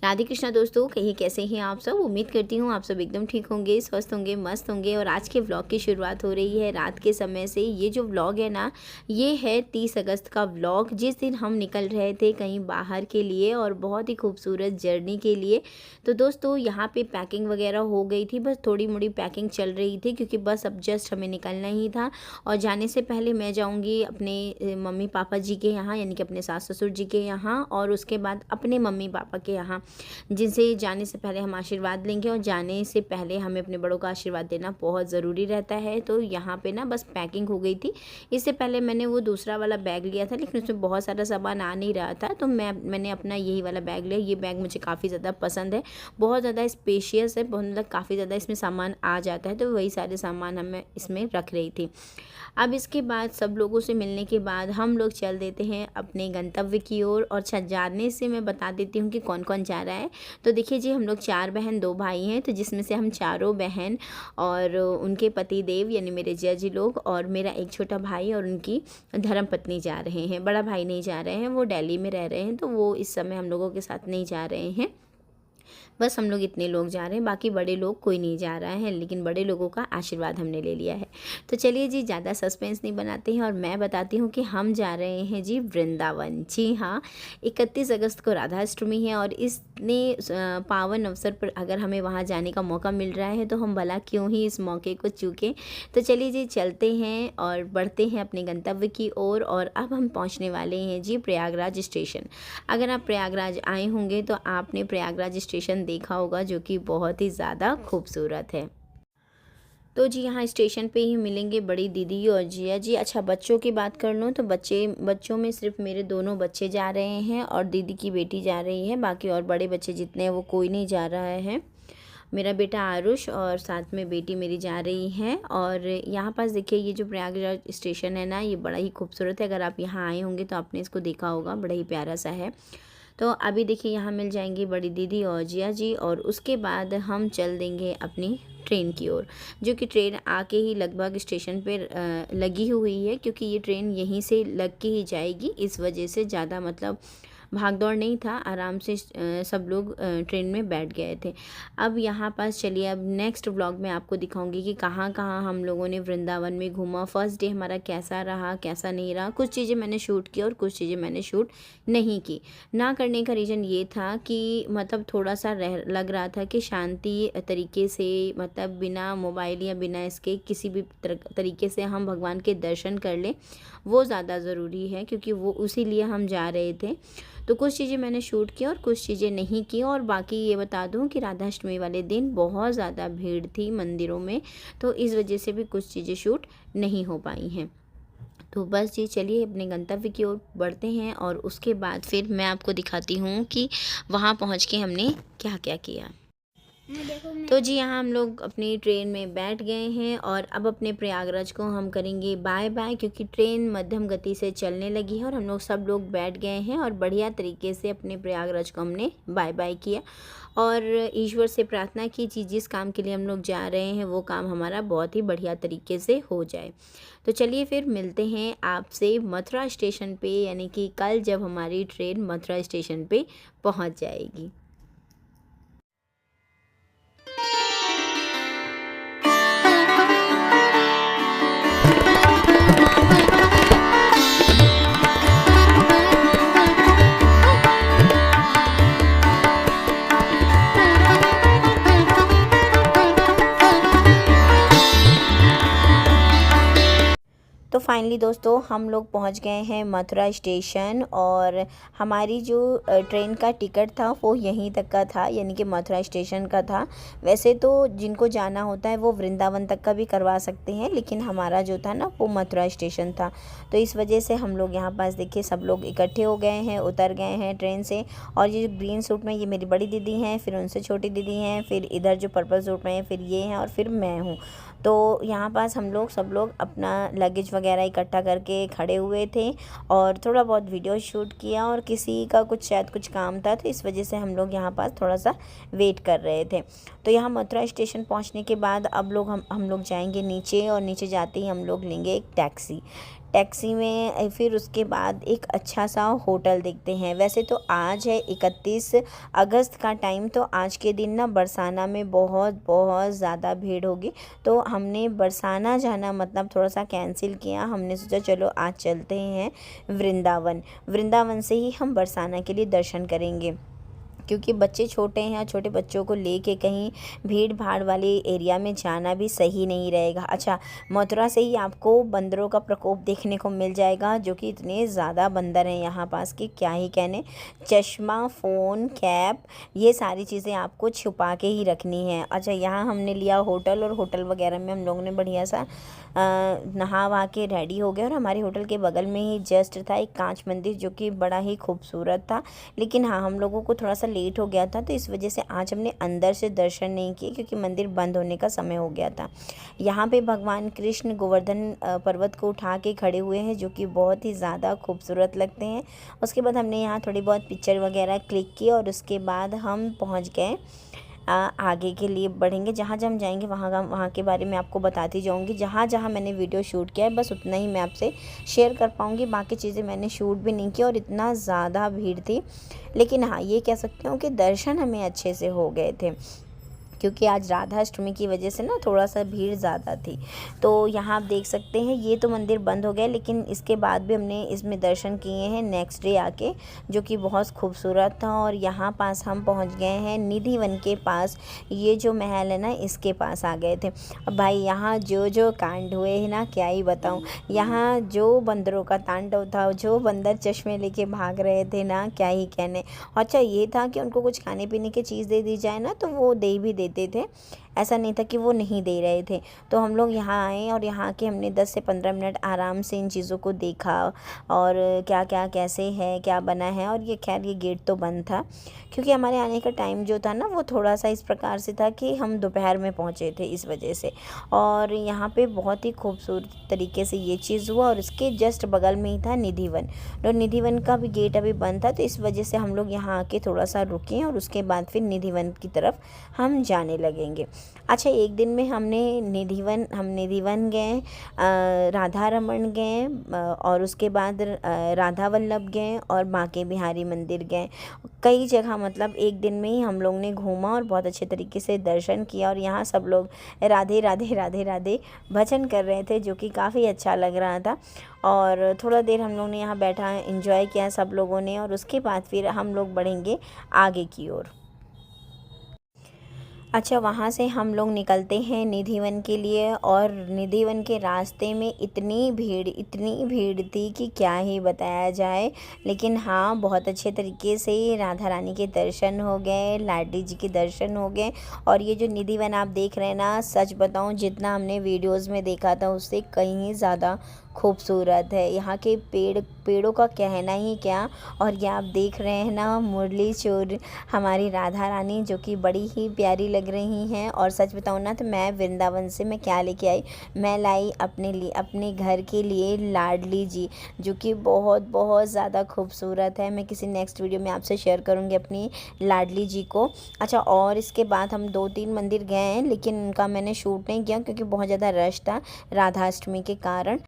राधे कृष्णा दोस्तों, कहीं कैसे हैं आप सब। उम्मीद करती हूँ आप सब एकदम ठीक होंगे, स्वस्थ होंगे, मस्त होंगे। और आज के व्लॉग की शुरुआत हो रही है रात के समय से। ये जो व्लॉग है ना, ये है 30 अगस्त का व्लॉग, जिस दिन हम निकल रहे थे कहीं बाहर के लिए और बहुत ही खूबसूरत जर्नी के लिए। तो दोस्तों यहाँ पे पैकिंग वगैरह हो गई थी, बस थोड़ी मोड़ी पैकिंग चल रही थी क्योंकि बस अब जस्ट हमें निकलना ही था। और जाने से पहले मैं जाऊँगी अपने मम्मी पापा जी के यहाँ, यानी कि अपने सास ससुर जी के यहाँ, और उसके बाद अपने मम्मी पापा के यहाँ, जिनसे जाने से पहले हम आशीर्वाद लेंगे। और जाने से पहले हमें अपने बड़ों का आशीर्वाद देना बहुत ज़रूरी रहता है। तो यहाँ पे ना बस पैकिंग हो गई थी। इससे पहले मैंने वो दूसरा वाला बैग लिया था, लेकिन उसमें बहुत सारा सामान आ नहीं रहा था, तो मैंने अपना यही वाला बैग लिया। ये बैग मुझे काफ़ी ज़्यादा पसंद है, बहुत ज़्यादा स्पेशियस है, बहुत मतलब काफ़ी ज़्यादा इसमें सामान आ जाता है। तो वही सारे सामान हमें इसमें रख रही थी। अब इसके बाद सब लोगों से मिलने के बाद हम लोग चल देते हैं अपने गंतव्य की ओर। और जाने से मैं बता देती हूँ कि कौन कौन जा रहा है। तो देखिए जी, हम लोग 4 बहन 2 भाई हैं, तो जिसमें से हम चारों बहन और उनके पति देव यानी मेरे जिया जी लोग और मेरा एक छोटा भाई और उनकी धर्मपत्नी जा रहे हैं। बड़ा भाई नहीं जा रहे हैं, वो दिल्ली में रह रहे हैं, तो वो इस समय हम लोगों के साथ नहीं जा रहे हैं। बस हम लोग इतने लोग जा रहे हैं, बाकी बड़े लोग कोई नहीं जा रहा है, लेकिन बड़े लोगों का आशीर्वाद हमने ले लिया है। तो चलिए जी, ज़्यादा सस्पेंस नहीं बनाते हैं और मैं बताती हूँ कि हम जा रहे हैं जी वृंदावन। जी हाँ, 31 अगस्त को राधाष्टमी है और इतने पावन अवसर पर अगर हमें वहाँ जाने का मौका मिल रहा है तो हम भला क्यों ही इस मौके को चूकें। तो चलिए जी, चलते हैं और बढ़ते हैं अपने गंतव्य की ओर। और अब हम पहुँचने वाले हैं जी प्रयागराज स्टेशन। अगर आप प्रयागराज आए होंगे तो आपने प्रयागराज स्टेशन देखा होगा, जो कि बहुत ही ज़्यादा खूबसूरत है। तो जी यहाँ स्टेशन पे ही मिलेंगे बड़ी दीदी और जिया जी। अच्छा, बच्चों की बात कर लूँ तो बच्चों में सिर्फ मेरे दोनों बच्चे जा रहे हैं और दीदी की बेटी जा रही है। बाकी और बड़े बच्चे जितने हैं वो कोई नहीं जा रहा है। मेरा बेटा आरुष और साथ में बेटी मेरी जा रही हैं। और यहाँ पास देखिए, ये जो प्रयागराज स्टेशन है ना, ये बड़ा ही खूबसूरत है। अगर आप यहाँ आए होंगे तो आपने इसको देखा होगा, बड़ा ही प्यारा सा है। तो अभी देखिए यहाँ मिल जाएंगी बड़ी दीदी और जिया जी, और उसके बाद हम चल देंगे अपनी ट्रेन की ओर, जो कि ट्रेन आके ही लगभग स्टेशन पे लगी हुई है, क्योंकि ये ट्रेन यहीं से लग के ही जाएगी। इस वजह से ज़्यादा मतलब भाग दौड़ नहीं था, आराम से सब लोग ट्रेन में बैठ गए थे। अब यहाँ पास चलिए, अब नेक्स्ट व्लॉग में आपको दिखाऊंगी कि कहाँ कहाँ हम लोगों ने वृंदावन में घूमा। फर्स्ट डे हमारा कैसा रहा, कैसा नहीं रहा। कुछ चीज़ें मैंने शूट की और कुछ चीज़ें मैंने शूट नहीं की। ना करने का रीज़न ये था कि मतलब थोड़ा सा लग रहा था कि शांति तरीके से, मतलब बिना मोबाइल या बिना इसके किसी भी तरीके से हम भगवान के दर्शन कर लें, वो ज़्यादा ज़रूरी है, क्योंकि वो उसी लिए हम जा रहे थे। तो कुछ चीज़ें मैंने शूट की और कुछ चीज़ें नहीं की। और बाकी ये बता दूं कि राधाष्टमी वाले दिन बहुत ज़्यादा भीड़ थी मंदिरों में, तो इस वजह से भी कुछ चीज़ें शूट नहीं हो पाई हैं। तो बस जी, चलिए अपने गंतव्य की ओर बढ़ते हैं और उसके बाद फिर मैं आपको दिखाती हूँ कि वहाँ पहुँच के हमने क्या क्या किया। तो जी यहाँ हम लोग अपनी ट्रेन में बैठ गए हैं और अब अपने प्रयागराज को हम करेंगे बाय बाय, क्योंकि ट्रेन मध्यम गति से चलने लगी है और हम लोग सब लोग बैठ गए हैं और बढ़िया तरीके से अपने प्रयागराज को हमने बाय बाय किया। और ईश्वर से प्रार्थना की जिस काम के लिए हम लोग जा रहे हैं वो काम हमारा बहुत ही बढ़िया तरीके से हो जाए। तो चलिए फिर मिलते हैं आपसे मथुरा स्टेशन पे, यानी कि कल जब हमारी ट्रेन मथुरा स्टेशन पे पहुँच जाएगी। तो फाइनली दोस्तों हम लोग पहुंच गए हैं मथुरा स्टेशन। और हमारी जो ट्रेन का टिकट था वो यहीं तक का था, यानी कि मथुरा स्टेशन का था। वैसे तो जिनको जाना होता है वो वृंदावन तक का भी करवा सकते हैं, लेकिन हमारा जो था ना वो मथुरा स्टेशन था। तो इस वजह से हम लोग यहाँ पास देखिए सब लोग इकट्ठे हो गए हैं, उतर गए हैं ट्रेन से। और ये जो ग्रीन सूट में ये मेरी बड़ी दीदी हैं, फिर उनसे छोटी दीदी हैं, फिर इधर जो पर्पल सूट में है फिर ये हैं, और फिर मैं हूँ। तो यहाँ पास हम लोग सब लोग अपना लगेज वगैरह इकट्ठा करके खड़े हुए थे और थोड़ा बहुत वीडियो शूट किया। और किसी का शायद कुछ काम था, तो इस वजह से हम लोग यहाँ पास थोड़ा सा वेट कर रहे थे। तो यहाँ मथुरा स्टेशन पहुँचने के बाद अब हम लोग जाएंगे नीचे, और नीचे जाते ही हम लोग लेंगे एक टैक्सी। टैक्सी में फिर उसके बाद एक अच्छा सा होटल देखते हैं। वैसे तो आज है 31 अगस्त का टाइम, तो आज के दिन ना बरसाना में बहुत बहुत ज़्यादा भीड़ होगी, तो हमने बरसाना जाना मतलब थोड़ा सा कैंसिल किया। हमने सोचा चलो आज चलते हैं वृंदावन, वृंदावन से ही हम बरसाना के लिए दर्शन करेंगे, क्योंकि बच्चे छोटे हैं, छोटे बच्चों को लेके कहीं भीड़ भाड़ वाले एरिया में जाना भी सही नहीं रहेगा। अच्छा, मथुरा से ही आपको बंदरों का प्रकोप देखने को मिल जाएगा, जो कि इतने ज़्यादा बंदर हैं यहाँ पास कि क्या ही कहने। चश्मा, फ़ोन, कैप, ये सारी चीज़ें आपको छुपा के ही रखनी है। अच्छा, यहाँ हमने लिया होटल, और होटल वगैरह में हम लोगों ने बढ़िया सा नहा वहा के रेडी हो गए। और हमारे होटल के बगल में ही जस्ट था एक कांच मंदिर, जो कि बड़ा ही खूबसूरत था। लेकिन हाँ, हम लोगों को थोड़ा सा लेट हो गया था, तो इस वजह से आज हमने अंदर से दर्शन नहीं किए, क्योंकि मंदिर बंद होने का समय हो गया था। यहाँ पे भगवान कृष्ण गोवर्धन पर्वत को उठा के खड़े हुए हैं, जो कि बहुत ही ज़्यादा खूबसूरत लगते हैं। उसके बाद हमने यहाँ थोड़ी बहुत पिक्चर वगैरह क्लिक की, और उसके बाद हम पहुँच गए आगे के लिए बढ़ेंगे। जहाँ जहाँ हम जाएंगे वहाँ के बारे में आपको बताती जाऊँगी। जहाँ जहाँ मैंने वीडियो शूट किया है बस उतना ही मैं आपसे शेयर कर पाऊँगी, बाकी चीज़ें मैंने शूट भी नहीं की, और इतना ज़्यादा भीड़ थी। लेकिन हाँ, ये कह सकती हूँ कि दर्शन हमें अच्छे से हो गए थे, क्योंकि आज राधाष्टमी की वजह से ना थोड़ा सा भीड़ ज़्यादा थी। तो यहाँ आप देख सकते हैं, ये तो मंदिर बंद हो गया, लेकिन इसके बाद भी हमने इसमें दर्शन किए हैं नेक्स्ट डे आके, जो कि बहुत खूबसूरत था। और यहाँ पास हम पहुँच गए हैं निधि वन के पास। ये जो महल है ना, इसके पास आ गए थे। अब भाई यहाँ जो जो कांड हुए हैं ना, क्या ही बताऊँ। यहाँ जो बंदरों का तांडव था, जो बंदर चश्मे लेके भाग रहे थे ना, क्या ही कहने। अच्छा, ये था कि उनको कुछ खाने पीने की चीज़ दे दी जाए ना, तो वो दे भी देते थे, ऐसा नहीं था कि वो नहीं दे रहे थे। तो हम लोग यहाँ आए, और यहाँ के हमने 10 से 15 मिनट आराम से इन चीज़ों को देखा, और क्या क्या कैसे है, क्या बना है। और ये खैर ये गेट तो बंद था, क्योंकि हमारे आने का टाइम जो था ना, वो थोड़ा सा इस प्रकार से था कि हम दोपहर में पहुँचे थे, इस वजह से। और यहाँ पे बहुत ही खूबसूरत तरीके से ये चीज़ हुआ, और उसके जस्ट बगल में ही था निधि वन, और निधि वन का भी गेट अभी बंद था, तो इस वजह से हम लोग यहाँ आके थोड़ा सा रुके, और उसके बाद फिर निधि वन की तरफ हम जाने लगेंगे। अच्छा, एक दिन में हम निधि वन गए, राधा रमन गए, और उसके बाद राधा वल्लभ गए, और बांके बिहारी मंदिर गए। कई जगह मतलब एक दिन में ही हम लोग ने घूमा, और बहुत अच्छे तरीके से दर्शन किया। और यहाँ सब लोग राधे राधे राधे राधे भजन कर रहे थे, जो कि काफ़ी अच्छा लग रहा था। और थोड़ा देर हम लोग ने यहाँ बैठा एंजॉय किया सब लोगों ने, और उसके बाद फिर हम लोग बढ़ेंगे आगे की ओर। अच्छा, वहाँ से हम लोग निकलते हैं निधि वन के लिए, और निधि वन के रास्ते में इतनी भीड़ थी कि क्या ही बताया जाए। लेकिन हाँ, बहुत अच्छे तरीके से राधा रानी के दर्शन हो गए, लाडली जी के दर्शन हो गए। और ये जो निधि वन आप देख रहे हैं ना, सच बताऊँ, जितना हमने वीडियोज़ में देखा था उससे कहीं ज़्यादा खूबसूरत है। यहाँ के पेड़ों का कहना ही क्या। और ये आप देख रहे हैं ना, मुरली चोर हमारी राधा रानी, जो कि बड़ी ही प्यारी लग रही हैं। और सच बताऊँ ना, तो मैं वृंदावन से मैं क्या लेके आई, मैं लाई अपने लिए, अपने घर के लिए लाडली जी, जो कि बहुत बहुत ज़्यादा खूबसूरत है। मैं किसी नेक्स्ट वीडियो में आपसे शेयर करूँगी अपनी लाडली जी को। अच्छा, और इसके बाद हम 2-3 मंदिर गए हैं, लेकिन उनका मैंने शूट नहीं किया, क्योंकि बहुत ज़्यादा रश था राधाष्टमी के कारण।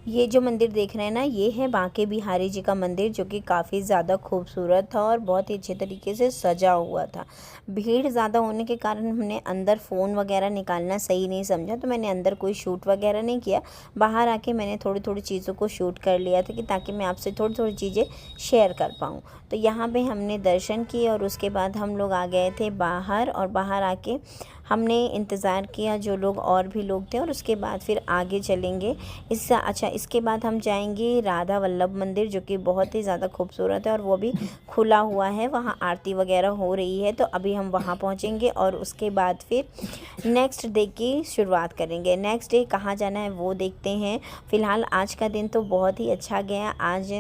ये जो मंदिर देख रहे हैं ना, ये है बांके बिहारी जी का मंदिर, जो कि काफ़ी ज़्यादा खूबसूरत था, और बहुत ही अच्छे तरीके से सजा हुआ था। भीड़ ज़्यादा होने के कारण हमने अंदर फ़ोन वगैरह निकालना सही नहीं समझा, तो मैंने अंदर कोई शूट वगैरह नहीं किया। बाहर आके मैंने थोड़ी थोड़ी चीज़ों को शूट कर लिया था, कि ताकि मैं आपसे थोड़ी थोड़ी चीज़ें शेयर कर पाऊँ। तो यहाँ पर हमने दर्शन किए, और उसके बाद हम लोग आ गए थे बाहर, और बाहर आके हमने इंतज़ार किया जो लोग और भी लोग थे, और उसके बाद फिर आगे चलेंगे। अच्छा, इसके बाद हम जाएंगे राधा वल्लभ मंदिर, जो कि बहुत ही ज़्यादा खूबसूरत है, और वो भी खुला हुआ है, वहाँ आरती वगैरह हो रही है। तो अभी हम वहाँ पहुँचेंगे, और उसके बाद फिर नेक्स्ट डे की शुरुआत करेंगे। नेक्स्ट डे कहाँ जाना है वो देखते हैं। फ़िलहाल आज का दिन तो बहुत ही अच्छा गया। आज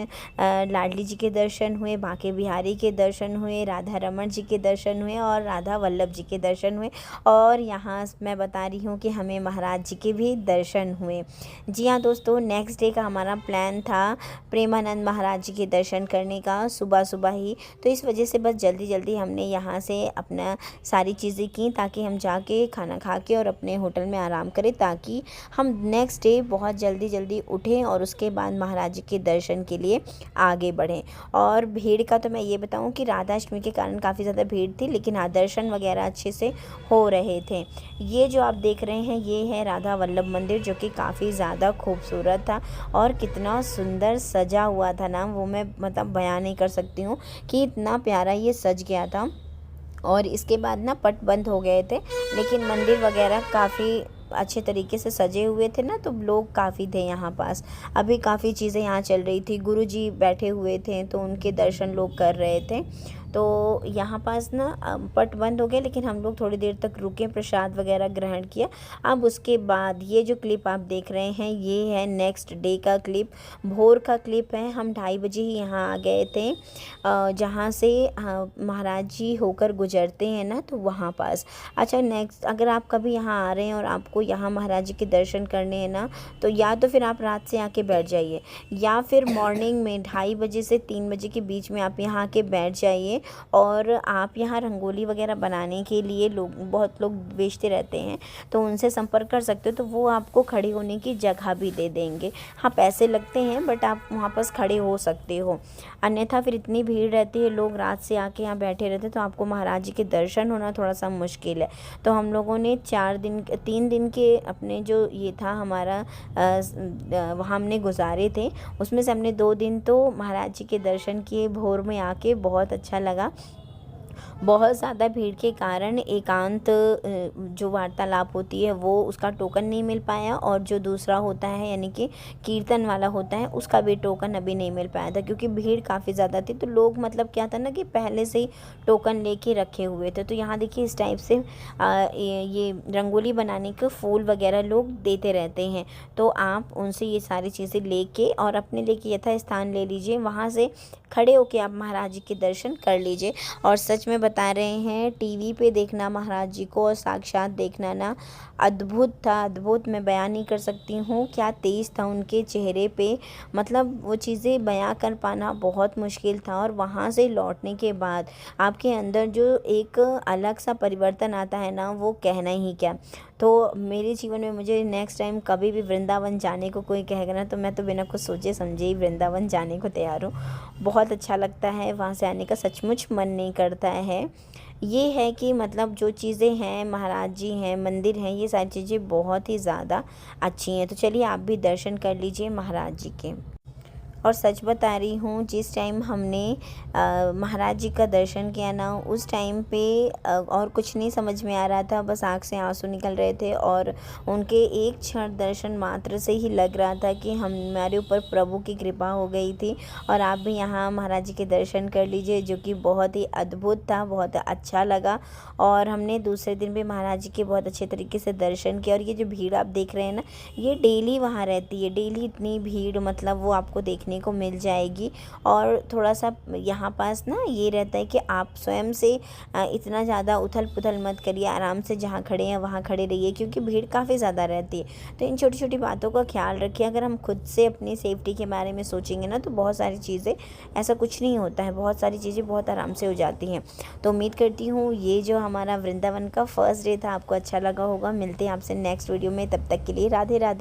लाडली जी के दर्शन हुए, बांके बिहारी के दर्शन हुए, राधा रमन जी के दर्शन हुए, और राधा वल्लभ जी के दर्शन हुए। और और यहाँ मैं बता रही हूँ कि हमें महाराज जी के भी दर्शन हुए। जी हाँ दोस्तों, नेक्स्ट डे का हमारा प्लान था प्रेमानंद महाराज जी के दर्शन करने का सुबह सुबह ही, तो इस वजह से बस जल्दी जल्दी हमने यहाँ से अपना सारी चीज़ें की ताकि हम जाके खाना खा के और अपने होटल में आराम करें, ताकि हम नेक्स्ट डे बहुत जल्दी जल्दी उठें और उसके बाद महाराज जी के दर्शन के लिए आगे बढ़ें। और भीड़ का तो मैं ये बताऊं कि राधाष्टमी के कारण काफ़ी ज़्यादा भीड़ थी, लेकिन हाँ दर्शन वगैरह अच्छे से हो रहे थे। ये जो आप देख रहे हैं ये है राधा वल्लभ मंदिर, जो कि काफ़ी ज़्यादा खूबसूरत था और कितना सुंदर सजा हुआ था ना, वो मैं मतलब बयान नहीं कर सकती हूँ कि इतना प्यारा ये सज गया था। और इसके बाद ना पट बंद हो गए थे, लेकिन मंदिर वगैरह काफ़ी अच्छे तरीके से सजे हुए थे ना, तो लोग काफ़ी थे यहाँ पास। अभी काफ़ी चीज़ें यहाँ चल रही थी, गुरुजी बैठे हुए थे तो उनके दर्शन लोग कर रहे थे। तो यहाँ पास ना पट बंद हो गया, लेकिन हम लोग थोड़ी देर तक रुके, प्रसाद वगैरह ग्रहण किया। अब उसके बाद ये जो क्लिप आप देख रहे हैं ये है नेक्स्ट डे का क्लिप, भोर का क्लिप है। हम 2:30 बजे ही यहाँ आ गए थे, जहाँ से महाराज जी होकर गुजरते हैं ना, तो वहाँ पास। अच्छा, नेक्स्ट अगर आप कभी यहाँ आ रहे हैं और आपको यहाँ महाराज जी के दर्शन करने हैं ना, तो या तो फिर आप रात से आके बैठ जाइए, या फिर मॉर्निंग में 2:30 बजे से 3 बजे के बीच में आप यहाँ आके बैठ जाइए। और आप यहाँ रंगोली वगैरह बनाने के लिए बहुत लोग बेचते रहते हैं, तो उनसे संपर्क कर सकते हो, तो वो आपको खड़े होने की जगह भी दे देंगे। हाँ पैसे लगते हैं, बट आप वहाँ पास खड़े हो सकते हो। अन्यथा फिर इतनी भीड़ रहती है, लोग रात से आके यहाँ बैठे रहते हैं, तो आपको महाराज जी के दर्शन होना थोड़ा सा मुश्किल है। तो हम लोगों ने 3 दिन के अपने जो ये था हमारा वहाँ हमने गुजारे थे, उसमें से हमने 2 दिन तो महाराज जी के दर्शन किए भोर में आके, बहुत अच्छा लगा। बहुत ज़्यादा भीड़ के कारण एकांत जो वार्तालाप होती है वो उसका टोकन नहीं मिल पाया, और जो दूसरा होता है यानी कि कीर्तन वाला होता है उसका भी टोकन अभी नहीं मिल पाया था, क्योंकि भीड़ काफ़ी ज़्यादा थी। तो लोग मतलब क्या था ना कि पहले से ही टोकन लेके रखे हुए थे। तो यहाँ देखिए इस टाइप से ये रंगोली बनाने के फूल वगैरह लोग देते रहते हैं, तो आप उनसे ये सारी चीज़ें लेके और अपने लेके यथा स्थान ले लीजिए, वहाँ से खड़े होके आप महाराज जी के दर्शन कर लीजिए। और सच में बता रहे हैं, टीवी पे देखना महाराज जी को और साक्षात देखना ना अद्भुत था, अद्भुत। मैं बयान नहीं कर सकती हूँ क्या तेज़ था उनके चेहरे पे, मतलब वो चीज़ें बयां कर पाना बहुत मुश्किल था। और वहाँ से लौटने के बाद आपके अंदर जो एक अलग सा परिवर्तन आता है ना, वो कहना ही क्या। तो मेरे जीवन में मुझे नेक्स्ट टाइम कभी भी वृंदावन जाने को कोई कहेगा ना, तो मैं तो बिना कुछ सोचे समझे ही वृंदावन जाने को तैयार हूँ। बहुत अच्छा लगता है, वहाँ से आने का सचमुच मन नहीं करता है। ये है कि मतलब जो चीज़ें हैं, महाराज जी हैं, मंदिर हैं, ये सारी चीज़ें बहुत ही ज़्यादा अच्छी हैं। तो चलिए आप भी दर्शन कर लीजिए महाराज जी के। और सच बता रही हूँ, जिस टाइम हमने महाराज जी का दर्शन किया ना, उस टाइम पे और कुछ नहीं समझ में आ रहा था, बस आँख से आंसू निकल रहे थे। और उनके एक क्षण दर्शन मात्र से ही लग रहा था कि हमारे ऊपर प्रभु की कृपा हो गई थी। और आप भी यहाँ महाराज जी के दर्शन कर लीजिए, जो कि बहुत ही अद्भुत था, बहुत अच्छा लगा। और हमने दूसरे दिन भी महाराज जी के बहुत अच्छे तरीके से दर्शन किया। और ये जो भीड़ आप देख रहे हैं ना, ये डेली वहाँ रहती है, डेली इतनी भीड़, मतलब वो आपको देखने को मिल जाएगी। और थोड़ा सा यहाँ पास ना ये रहता है कि आप स्वयं से इतना ज़्यादा उथल पुथल मत करिए, आराम से जहाँ खड़े हैं वहाँ खड़े रहिए, क्योंकि भीड़ काफ़ी ज़्यादा रहती है। तो इन छोटी छोटी बातों का ख्याल रखिए। अगर हम खुद से अपनी सेफ्टी के बारे में सोचेंगे ना, तो बहुत सारी चीज़ें, ऐसा कुछ नहीं होता है, बहुत सारी चीज़ें बहुत आराम से हो जाती हैं। तो उम्मीद करती हूँ ये जो हमारा वृंदावन का फर्स्ट डे था आपको अच्छा लगा होगा। मिलते हैं आपसे नेक्स्ट वीडियो में, तब तक के लिए राधे राधे।